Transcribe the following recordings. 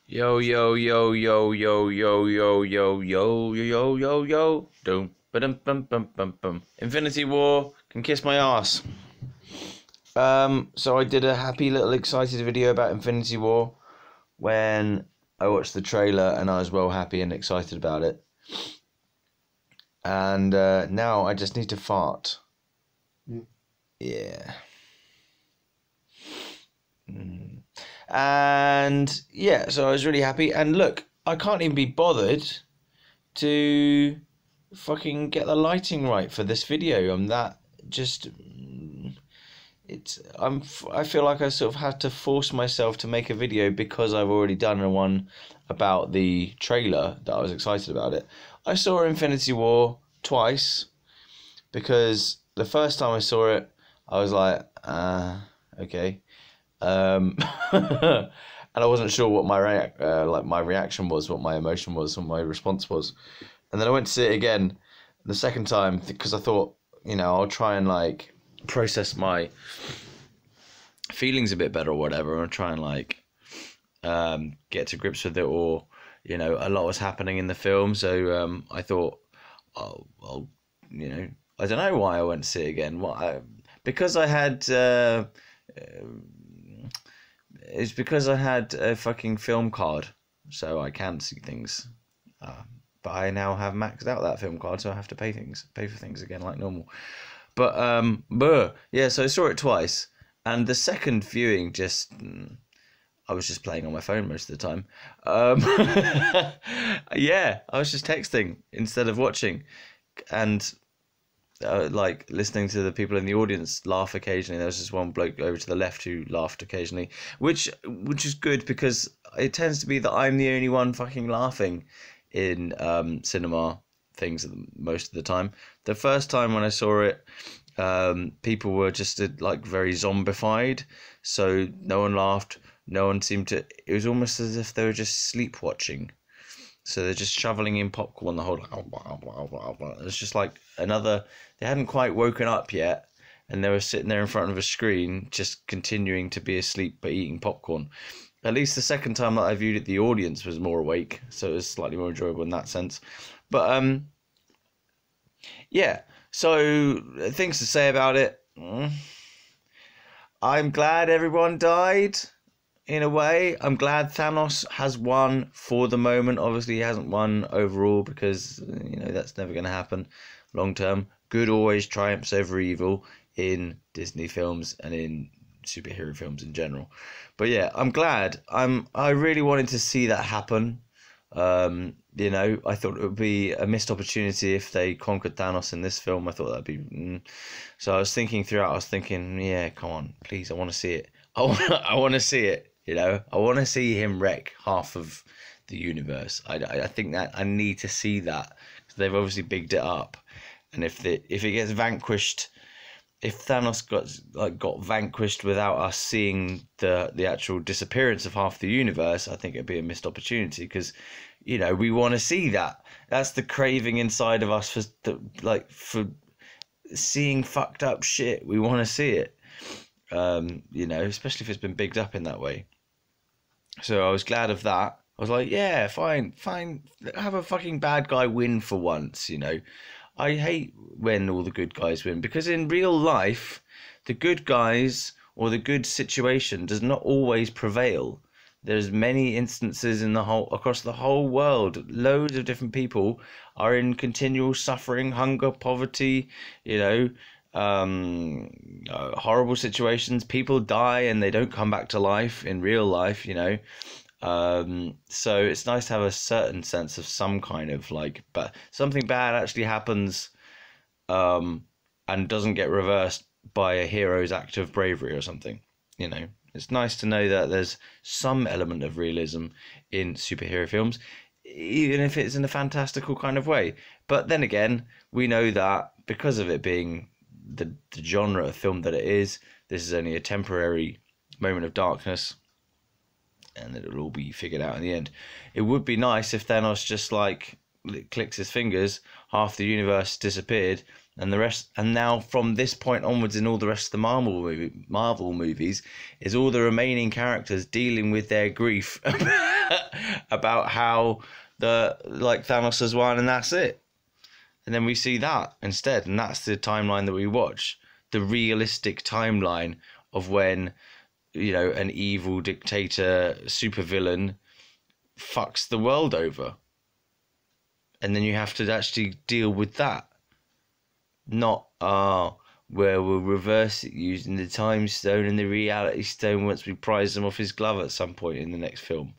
Yo yo yo yo yo yo yo yo yo yo yo yo dum bum bum bum bum bum. Infinity War can kiss my ass. So I did a happy little excited video about Infinity War when I watched the trailer, and I was well happy and excited about it. And now I just need to fart. Yeah. And yeah, so I was really happy. And look, I can't even be bothered to fucking get the lighting right for this video. I'm that just I feel like I sort of had to force myself to make a video because I've already done one about the trailer that I was excited about it. I saw Infinity War twice because the first time I saw it I was like, okay. And I wasn't sure what my reaction was, what my emotion was, what my response was. And then I went to see it again the second time because I thought, I'll try and like process my feelings a bit better or whatever, and try and like get to grips with it, or a lot was happening in the film, so I thought, I'll I don't know why I went to see it again. Because I had it's because I had a fucking film card, so I can see things. But I now have maxed out that film card, so I have to pay for things again like normal. But yeah, so I saw it twice, and the second viewing I was just playing on my phone most of the time. Yeah, I was just texting instead of watching, and like listening to the people in the audience laugh occasionally. There was just one bloke over to the left who laughed occasionally, which is good, because it tends to be that I'm the only one fucking laughing in cinema things most of the time. The first time when I saw it, people were just like very zombified, so no one laughed, no one seemed to. It was almost as if they were just sleepwatching. So they're just shoveling in popcorn the whole time. It's just like another. They hadn't quite woken up yet, and they were sitting there in front of a screen, just continuing to be asleep but eating popcorn. At least the second time that I viewed it, the audience was more awake, so it was slightly more enjoyable in that sense. But yeah. So things to say about it. I'm glad everyone died. In a way, I'm glad Thanos has won for the moment. Obviously, he hasn't won overall because, that's never going to happen long term. Good always triumphs over evil in Disney films and in superhero films in general. But yeah, I'm glad. I really wanted to see that happen. I thought it would be a missed opportunity if they conquered Thanos in this film. I thought that'd be. So I was thinking throughout. I was thinking, yeah, come on, please, I want to see it. I want to see it. I want to see him wreck half of the universe. I think that I need to see that, because they've obviously bigged it up, and if it gets vanquished, if Thanos got vanquished without us seeing the actual disappearance of half the universe, I think it'd be a missed opportunity, because we want to see that. That's the craving inside of us for seeing fucked up shit. We want to see it. Especially if it's been bigged up in that way. So I was glad of that. I was like, yeah, fine, have a fucking bad guy win for once, I hate when all the good guys win, because in real life, the good guys or the good situation does not always prevail. There's many instances across the whole world. Loads of different people are in continual suffering, hunger, poverty, horrible situations. People die and they don't come back to life in real life, so it's nice to have a certain sense of some kind of but something bad actually happens, and doesn't get reversed by a hero's act of bravery or something. It's nice to know that there's some element of realism in superhero films, even if it's in a fantastical kind of way. But then again, we know that because of it being the genre of film that it is, this is only a temporary moment of darkness, and it'll all be figured out in the end. It would be nice if Thanos just clicks his fingers, half the universe disappeared, and the rest. And now from this point onwards, in all the rest of the Marvel movies, is all the remaining characters dealing with their grief about how Thanos has won and that's it. And then we see that instead, and that's the timeline that we watch, the realistic timeline of when, an evil dictator supervillain fucks the world over. And then you have to actually deal with that. Not, where we'll reverse it using the time stone and the reality stone once we prize him off his glove at some point in the next film.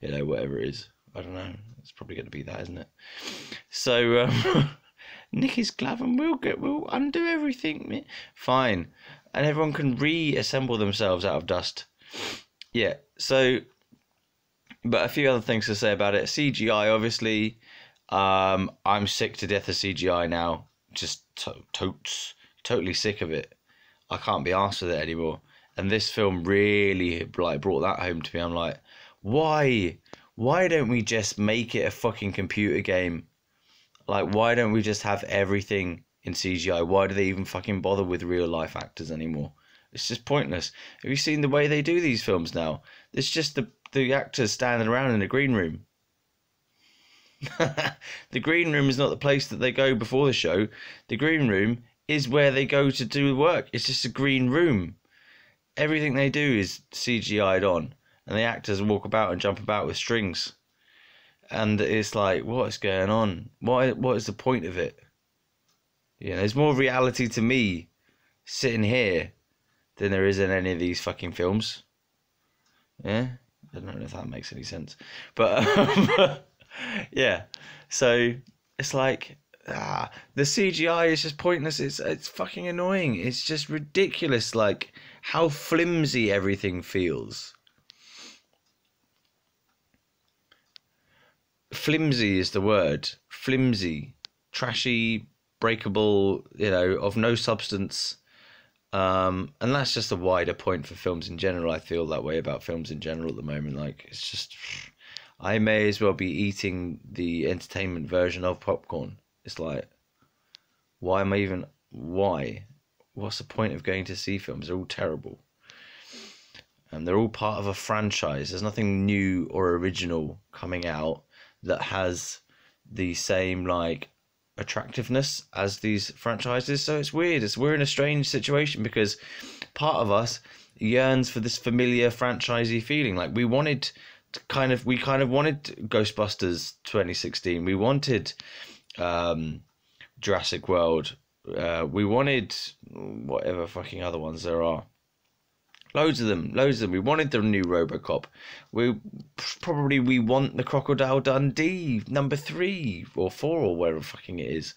Whatever it is. I don't know. It's probably going to be that, isn't it? So, nick his glove and we'll undo everything. Fine. And everyone can reassemble themselves out of dust. Yeah, so, but a few other things to say about it. CGI, obviously. I'm sick to death of CGI now. Just totally sick of it. I can't be arsed with it anymore. And this film really brought that home to me. I'm like, why don't we just make it a fucking computer game? Why don't we just have everything in CGI? Why do they even fucking bother with real life actors anymore? It's just pointless. Have you seen the way they do these films now? It's just the actors standing around in a green room. The green room is not the place that they go before the show. The green room is where they go to do work. It's just a green room. Everything they do is CGI'd on, and the actors walk about and jump about with strings. And it's like, what's going on? What is the point of it? There's more reality to me sitting here than there is in any of these fucking films. Yeah? I don't know if that makes any sense. But, yeah. So, it's like, the CGI is just pointless. It's fucking annoying. It's just ridiculous, how flimsy everything feels. Flimsy is the word. Flimsy. Trashy, breakable, of no substance. And that's just a wider point for films in general. I feel that way about films in general at the moment. It's just, I may as well be eating the entertainment version of popcorn. It's like, why? What's the point of going to see films? They're all terrible. And they're all part of a franchise. There's nothing new or original coming out that has the same attractiveness as these franchises. So it's weird. We're in a strange situation because part of us yearns for this familiar franchisey feeling. We wanted we wanted Ghostbusters 2016. We wanted Jurassic World. We wanted whatever fucking other ones there are. Loads of them. We wanted the new RoboCop. We want the Crocodile Dundee number 3 or 4 or whatever fucking it is.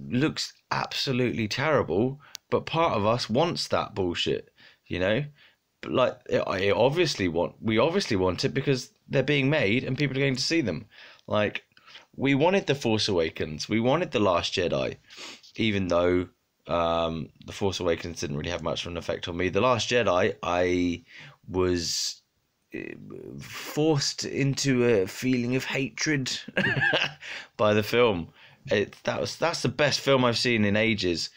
Looks absolutely terrible, but part of us wants that bullshit, But we obviously want it because they're being made and people are going to see them. We wanted The Force Awakens. We wanted The Last Jedi, even though The Force Awakens didn't really have much of an effect on me. The Last Jedi, I was forced into a feeling of hatred by the film. That's the best film I've seen in ages.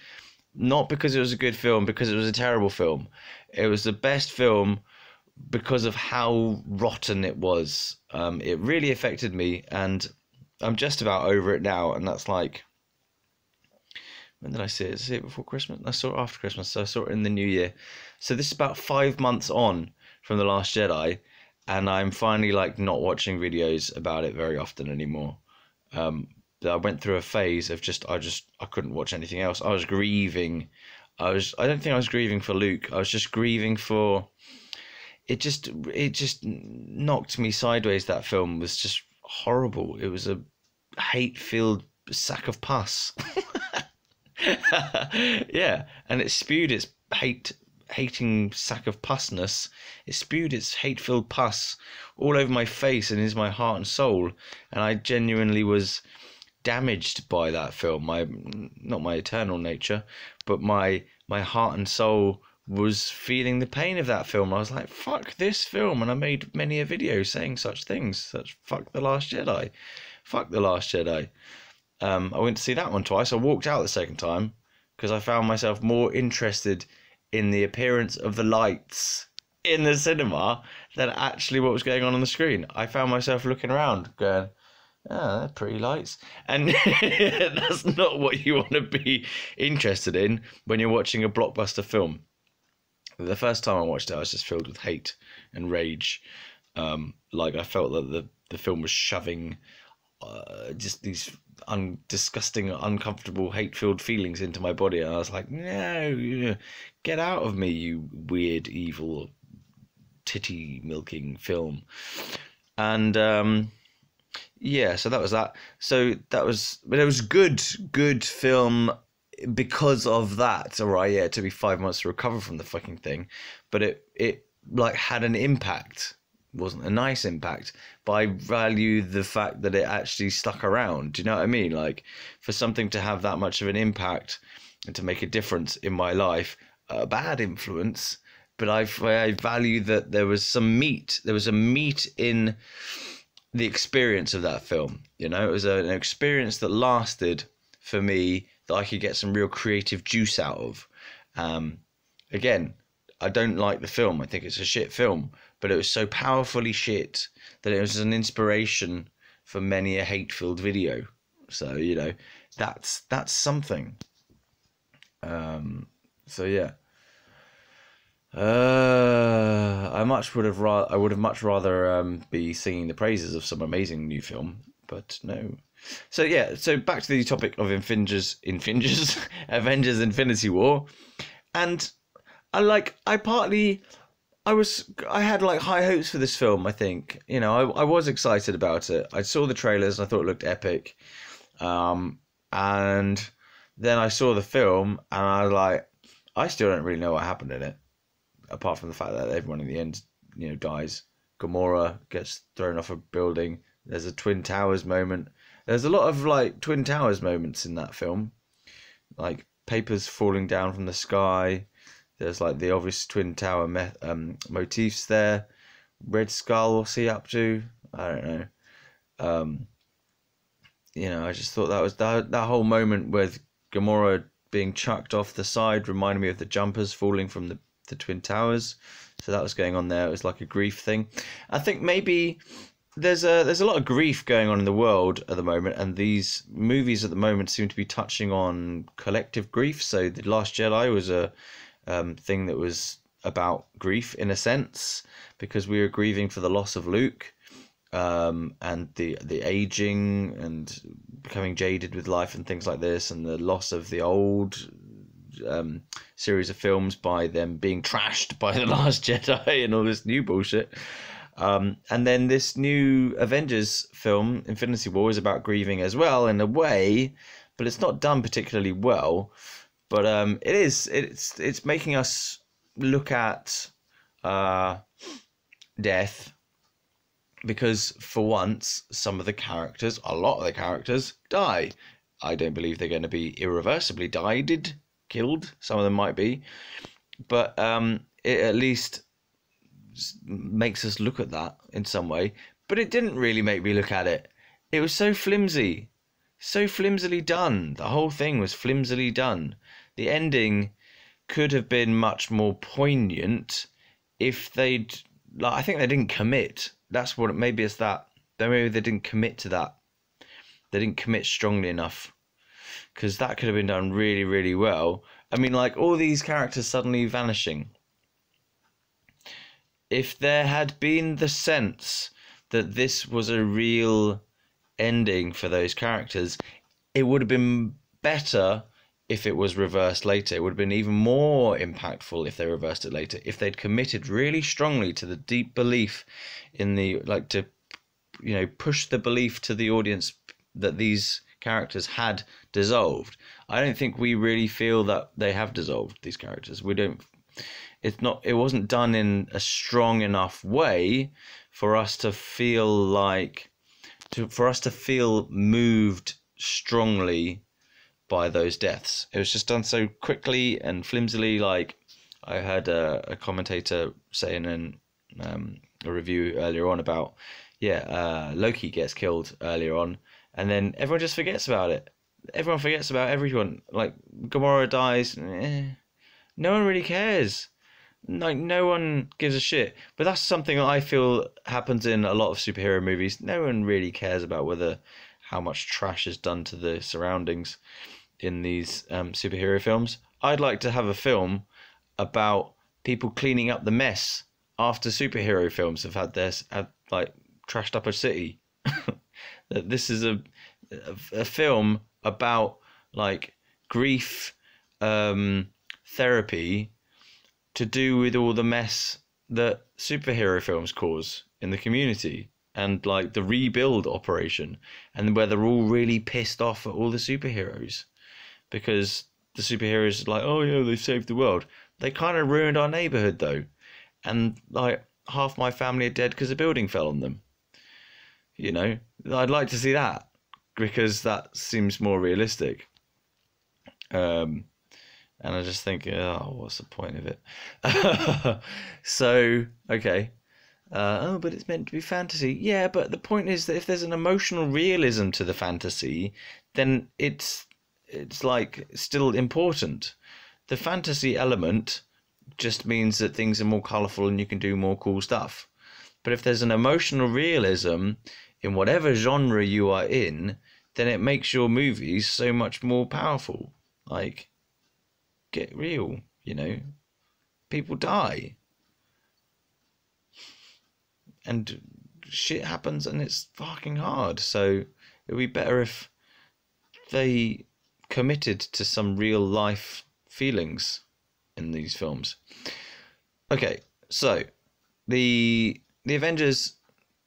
Not because it was a good film, because it was a terrible film. It was the best film because of how rotten it was. It really affected me, and I'm just about over it now. And that's when did I see it? See it before Christmas? I saw it after Christmas, so I saw it in the new year. So this is about 5 months on from The Last Jedi, and I'm finally not watching videos about it very often anymore. I went through a phase of I couldn't watch anything else. I was grieving. I don't think I was grieving for Luke. I was just grieving for it. Just knocked me sideways. That film was just horrible. It was a hate-filled sack of pus. Yeah, and it spewed its hating sack of pusness. It spewed its hate-filled pus all over my face and into my heart and soul, and I genuinely was damaged by that film. Not my eternal nature, but my heart and soul was feeling the pain of that film. I was like, fuck this film, and I made many a video saying such things, fuck The Last Jedi, fuck The Last Jedi. I went to see that one twice. I walked out the second time because I found myself more interested in the appearance of the lights in the cinema than actually what was going on the screen. I found myself looking around going, oh, they're pretty lights. And that's not what you want to be interested in when you're watching a blockbuster film. The first time I watched it, I was just filled with hate and rage. Like I felt that the film was shoving just these disgusting, uncomfortable, hate-filled feelings into my body. And I was like, no, get out of me, you weird, evil, titty-milking film. And yeah, so that was that. So that was, but it was good film because of that. All right, yeah, it took me 5 months to recover from the fucking thing, but it like had an impact. It wasn't a nice impact, but I value the fact that it actually stuck around. Do you know what I mean? Like, for something to have that much of an impact and to make a difference in my life, a bad influence, but I value that there was some meat. There was a meat in the experience of that film. You know, it was an experience that lasted for me, that I could get some real creative juice out of. Again, I don't like the film. I think it's a shit film, but it was so powerfully shit that it was an inspiration for many a hate-filled video. So, you know, that's something. So yeah. I would have much rather be singing the praises of some amazing new film, but no. So yeah, so back to the topic of Avengers Infinity War, and I had like high hopes for this film. I think, you know, I was excited about it. I saw the trailers and I thought it looked epic, and then I saw the film and I was like, I still don't really know what happened in it, apart from the fact that everyone in the end, you know, dies. Gamora gets thrown off a building. There's a Twin Towers moment. There's a lot of like Twin Towers moments in that film, like papers falling down from the sky. There's like the obvious Twin Tower motifs there. Red Skull, what's he up to? I don't know. You know, I just thought that was that whole moment with Gamora being chucked off the side reminded me of the jumpers falling from the Twin Towers. So that was going on there. It was like a grief thing. I think maybe there's a lot of grief going on in the world at the moment, and these movies at the moment seem to be touching on collective grief. So The Last Jedi was a thing that was about grief in a sense, because we were grieving for the loss of Luke, and the aging and becoming jaded with life and things like this, and the loss of the old series of films by them being trashed by The Last Jedi and all this new bullshit. And then this new Avengers film, Infinity War, is about grieving as well in a way, but it's not done particularly well. But it's making us look at death, because for once a lot of the characters die. I don't believe they're going to be irreversibly killed. Some of them might be, but it at least makes us look at that in some way. But it didn't really make me look at it. It was so flimsily done. The whole thing was flimsily done. The ending could have been much more poignant if they'd, like, I think they didn't commit. That's what maybe it's that. Maybe they didn't commit to that. They didn't commit strongly enough, because that could have been done really, really well. I mean, like, all these characters suddenly vanishing. If there had been the sense that this was a real ending for those characters, it would have been better if it was reversed later. It would have been even more impactful if they reversed it later. If they'd committed really strongly to the deep belief in the, like, to, you know, push the belief to the audience that these characters had dissolved. I don't think we really feel that they have dissolved, these characters. We don't. It wasn't done in a strong enough way for us to feel moved strongly by those deaths. It was just done so quickly and flimsily. Like, I heard a commentator saying in a review earlier on about, Loki gets killed earlier on, and then everyone just forgets about it. Everyone forgets about everyone. Like, Gamora dies, no one really cares. No one gives a shit. But that's something I feel happens in a lot of superhero movies. No one really cares about whether how much trash is done to the surroundings in these superhero films. I'd like to have a film about people cleaning up the mess after superhero films have like trashed up a city. That this is a film about like grief therapy to do with all the mess that superhero films cause in the community, and like the rebuild operation, and where they're all really pissed off at all the superheroes because the superheroes are like, oh yeah, they've saved the world. They kind of ruined our neighborhood though, and like half my family are dead because a building fell on them. You know, I'd like to see that because that seems more realistic. And I just think, oh, what's the point of it? So, okay. Oh, but it's meant to be fantasy. Yeah, but the point is that if there's an emotional realism to the fantasy, then it's like still important. The fantasy element just means that things are more colourful and you can do more cool stuff. But if there's an emotional realism in whatever genre you are in, then it makes your movies so much more powerful. Like, get real, you know. People die. And shit happens and it's fucking hard. So it would be better if they committed to some real life feelings in these films. Okay, so the Avengers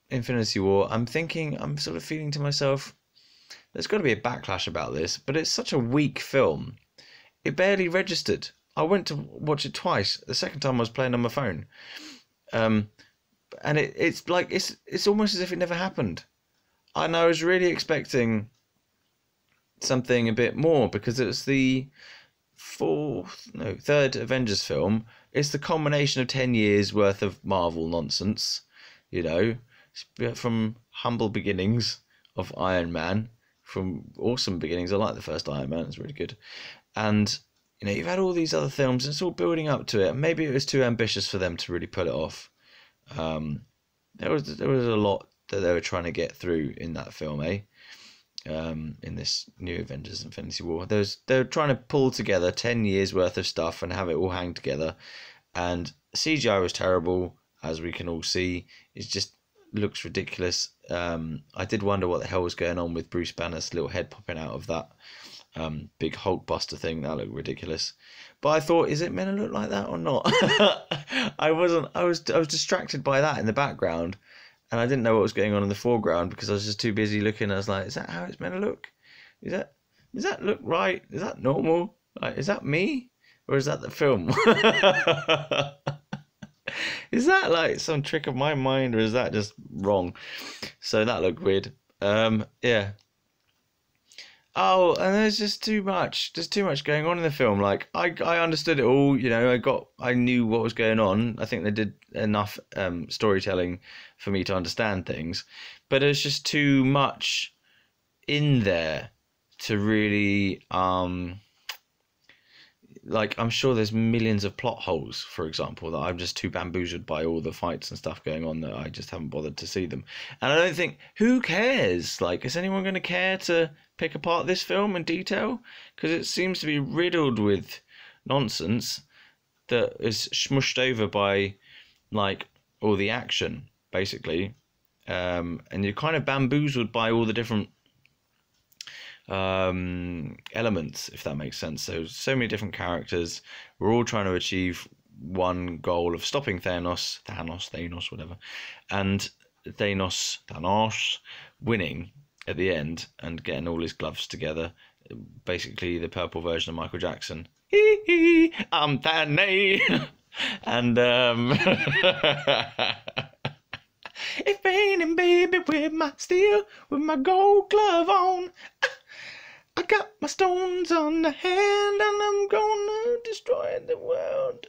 Infinity War, I'm sort of feeling to myself, there's got to be a backlash about this, but it's such a weak film. It barely registered. I went to watch it twice. The second time I was playing on my phone. And it's like it's almost as if it never happened. And I was really expecting something a bit more because it was the third Avengers film. It's the combination of 10 years worth of Marvel nonsense, you know, from humble beginnings of Iron Man, from awesome beginnings. I like the first Iron Man, it's really good. And you know, you've had all these other films and it's all building up to it. Maybe it was too ambitious for them to really pull it off. There was a lot that they were trying to get through in that film, in this new Avengers Infinity War. They were trying to pull together 10 years worth of stuff and have it all hang together. And CGI was terrible, as we can all see. It just looks ridiculous. I did wonder what the hell was going on with Bruce Banner's little head popping out of that big Hulk Buster thing. That looked ridiculous. But I thought, is it meant to look like that or not? I was distracted by that in the background, and I didn't know what was going on in the foreground because I was just too busy looking. I was like, is that how it's meant to look? Does that look right? Is that normal? Like, is that me? Or is that the film? Is that like some trick of my mind, or is that just wrong? So that looked weird. Yeah. Oh, and there's just too much. There's too much going on in the film. Like I understood it all. You know, I knew what was going on. I think they did enough storytelling for me to understand things, but there's just too much in there to really like, I'm sure there's millions of plot holes, for example, that I'm just too bamboozled by all the fights and stuff going on that I just haven't bothered to see them. And I don't think, who cares? Like, is anyone going to care to pick apart this film in detail? Because it seems to be riddled with nonsense that is smushed over by, like, all the action, basically. And you're kind of bamboozled by all the different elements, if that makes sense. So many different characters. We're all trying to achieve one goal of stopping Thanos, whatever, and Thanos winning at the end and getting all his gloves together. Basically, the purple version of Michael Jackson. I'm Thanos, and it's raining, baby, with my gold glove on. I got my stones on the hand and I'm gonna destroy the world.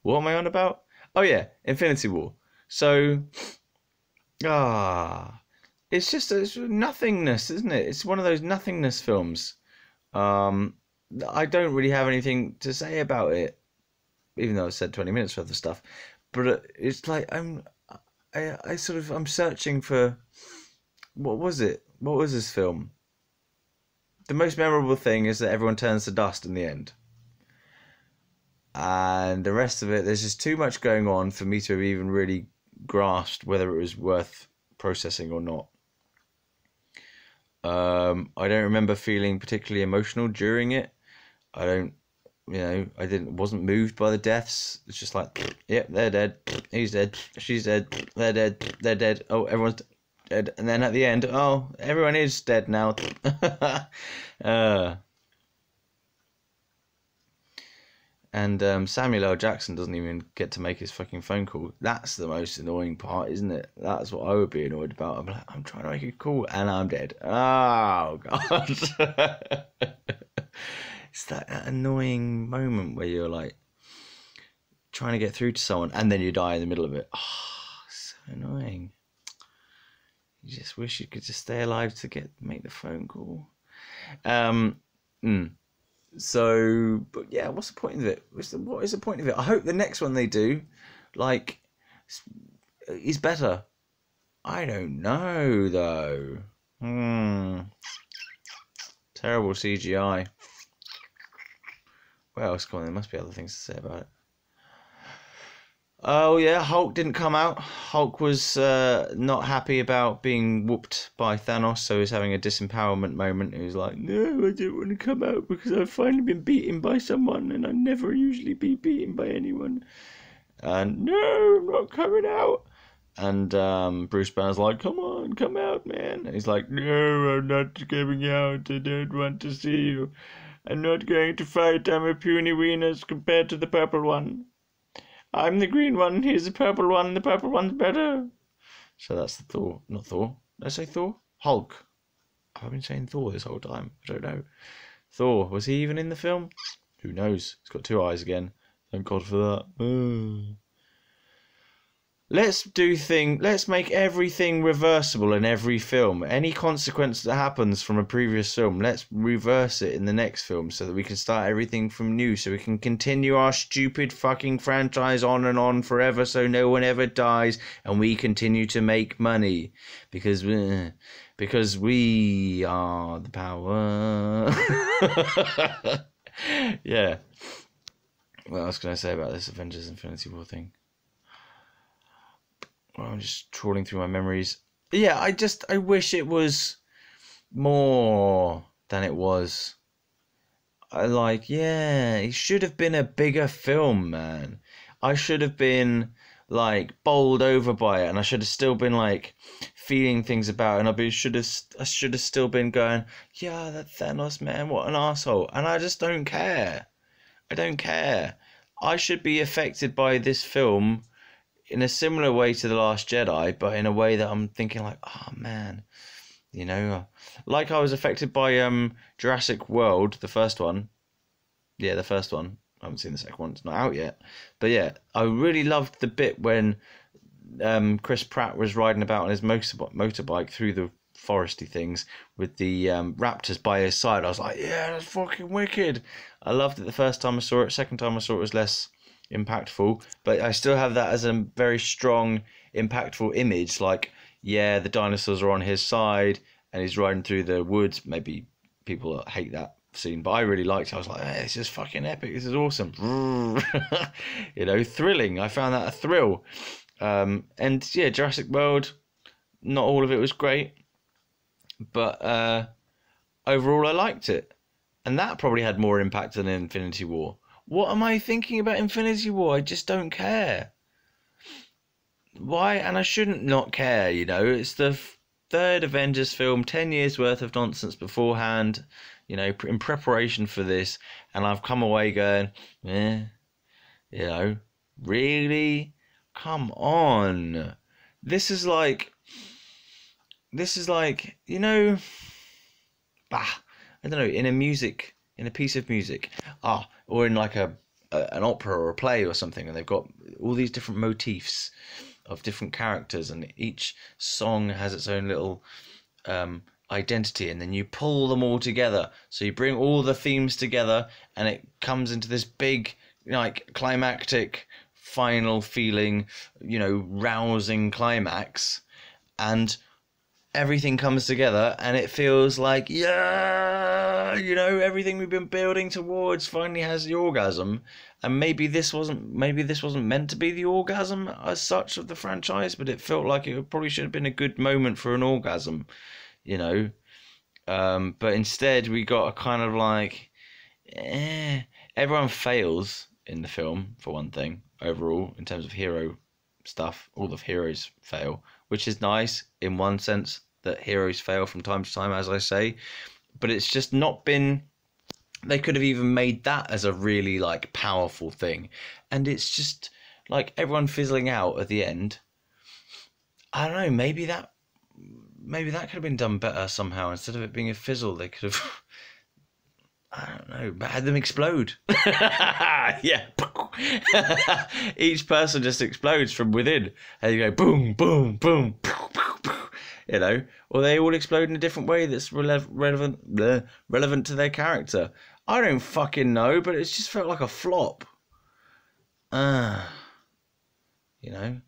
What am I on about? Oh yeah, Infinity War. So, it's nothingness, isn't it? It's one of those nothingness films. I don't really have anything to say about it, even though I said 20 minutes worth of stuff. But it's like I sort of I'm searching for what was it? What was this film? The most memorable thing is that everyone turns to dust in the end. And the rest of it, there's just too much going on for me to have even really grasped whether it was worth processing or not. I don't remember feeling particularly emotional during it. I don't, wasn't moved by the deaths. It's just like, yep, they're dead. He's dead. She's dead. They're dead. They're dead. Oh, everyone's dead. And then at the end, oh, everyone is dead now. And Samuel L. Jackson doesn't even get to make his fucking phone call. That's the most annoying part, isn't it? That's what I would be annoyed about. I'm like, I'm trying to make a call and I'm dead. Oh, God. It's that annoying moment where you're like trying to get through to someone and then you die in the middle of it. Oh, so annoying. You just wish you could just stay alive to make the phone call. So, but yeah, what's the point of it? What is the point of it? I hope the next one they do, like, is better. I don't know, though. Terrible CGI. What else? Come on, there must be other things to say about it. Oh yeah, Hulk didn't come out. Hulk was not happy about being whooped by Thanos, so he's having a disempowerment moment. He was like, "No, I don't want to come out because I've finally been beaten by someone, and I never usually be beaten by anyone." And no, I'm not coming out. And Bruce Banner's like, "Come on, come out, man." And he's like, "No, I'm not coming out. I don't want to see you. I'm not going to fight. I'm a puny weenus compared to the purple one. I'm the green one, he's the purple one, the purple one's better." So that's the Thor, not Thor. Did I say Thor? Hulk. I've been saying Thor this whole time. I don't know. Thor, was he even in the film? Who knows? He's got 2 eyes again. Thank God for that. Let's make everything reversible in every film. Any consequence that happens from a previous film, let's reverse it in the next film so that we can start everything from new, so we can continue our stupid fucking franchise on and on forever so no one ever dies and we continue to make money. Because we are the power. Yeah. What else can I say about this Avengers Infinity War thing? Well, I'm just trawling through my memories. Yeah, I wish it was more than it was. It should have been a bigger film, man. I should have been, like, bowled over by it, and I should have still been, like, feeling things about it, and I should have still been going, yeah, that Thanos, man, what an asshole. And I just don't care. I don't care. I should be affected by this film in a similar way to The Last Jedi, but in a way that I'm thinking like, oh man, like I was affected by Jurassic World, the first one. Yeah, the first one. I haven't seen the second one, it's not out yet. But yeah, I really loved the bit when Chris Pratt was riding about on his motorbike through the foresty things with the raptors by his side. I was like, yeah, that's fucking wicked. I loved it the first time I saw it. Second time I saw it was less impactful, but I still have that as a very strong, impactful image. Like, yeah, the dinosaurs are on his side and he's riding through the woods. Maybe people hate that scene, but I really liked it. I was like, hey, this is fucking epic. This is awesome. Thrilling. I found that a thrill. And yeah, Jurassic World, not all of it was great, but overall I liked it. And that probably had more impact than Infinity War. What am I thinking about Infinity War? I just don't care. Why? And I shouldn't not care, It's the third Avengers film, 10 years worth of nonsense beforehand, in preparation for this. And I've come away going, really? Come on. This is like, I don't know, in a piece of music, or in like an opera or a play or something, and they've got all these different motifs of different characters, and each song has its own little identity, and then you pull them all together. So you bring all the themes together, and it comes into this big, like, climactic, final feeling, you know, rousing climax, and everything comes together, and it feels like, yeah, you know, everything we've been building towards finally has the orgasm. And maybe this wasn't meant to be the orgasm as such of the franchise, but it felt like it probably should have been a good moment for an orgasm, you know. But instead we got a kind of like, everyone fails in the film, for one thing, overall, in terms of hero stuff. All the heroes fail, which is nice in one sense, that heroes fail from time to time, as I say, but it's just not been, they could have even made that as a really, like, powerful thing, and it's just like everyone fizzling out at the end. I don't know, maybe that could have been done better somehow. Instead of it being a fizzle, they could have, I don't know, but had them explode. Yeah. Each person just explodes from within, and you go boom, boom, boom, you know, or they all explode in a different way that's relevant to their character. I don't fucking know, but it just felt like a flop. You know,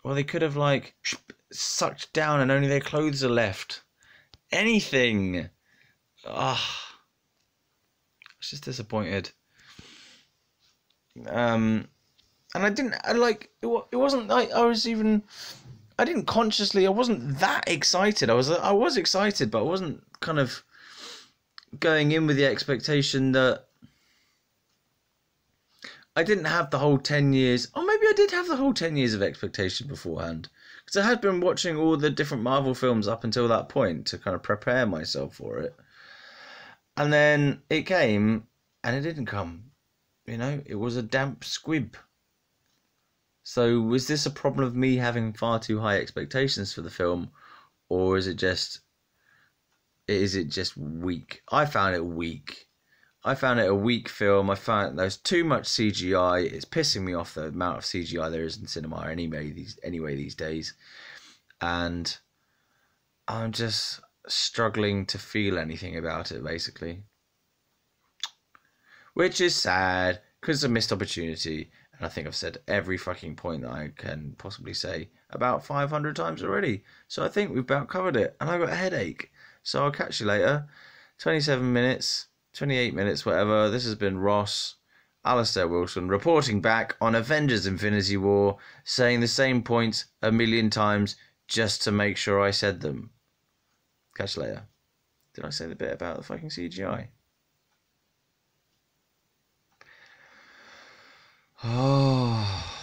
or they could have, like, sucked down and only their clothes are left. Anything. I was just disappointed. And it wasn't like I wasn't that excited. I was excited, but I wasn't kind of going in with the expectation that I didn't have the whole 10 years. Or maybe I did have the whole 10 years of expectation beforehand, because I had been watching all the different Marvel films up until that point to kind of prepare myself for it. And then it came, and it didn't come. You know, it was a damp squib. So was this a problem of me having far too high expectations for the film, or is it just weak? I found it weak. I found it a weak film. I found there's too much CGI. It's pissing me off, the amount of CGI there is in cinema anyway these days. And I'm just struggling to feel anything about it, basically. Which is sad, because it's a missed opportunity. And I think I've said every fucking point that I can possibly say about 500 times already. So I think we've about covered it. And I've got a headache. So I'll catch you later. 27 minutes, 28 minutes, whatever. This has been Ross, Alistair Wilson, reporting back on Avengers Infinity War, saying the same points a million times just to make sure I said them. Catch you later. Did I say the bit about the fucking CGI? Oh.